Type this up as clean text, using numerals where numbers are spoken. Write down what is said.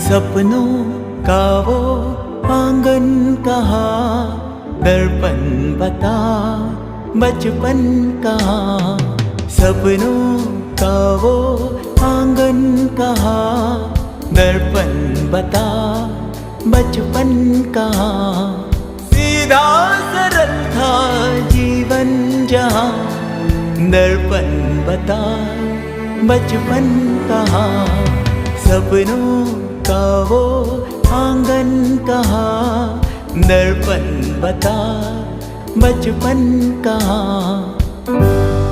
सपनों का वो आंगन कहाँ, दर्पण बता बचपन कहाँ। सपनों का वो आंगन कहाँ, दर्पण बता बचपन कहाँ। सीधा सरल था जीवन जहाँ, दर्पण बता बचपन कहाँ। सपनों का वो आंगन कहाँ, दर्पण बता बचपन कहाँ।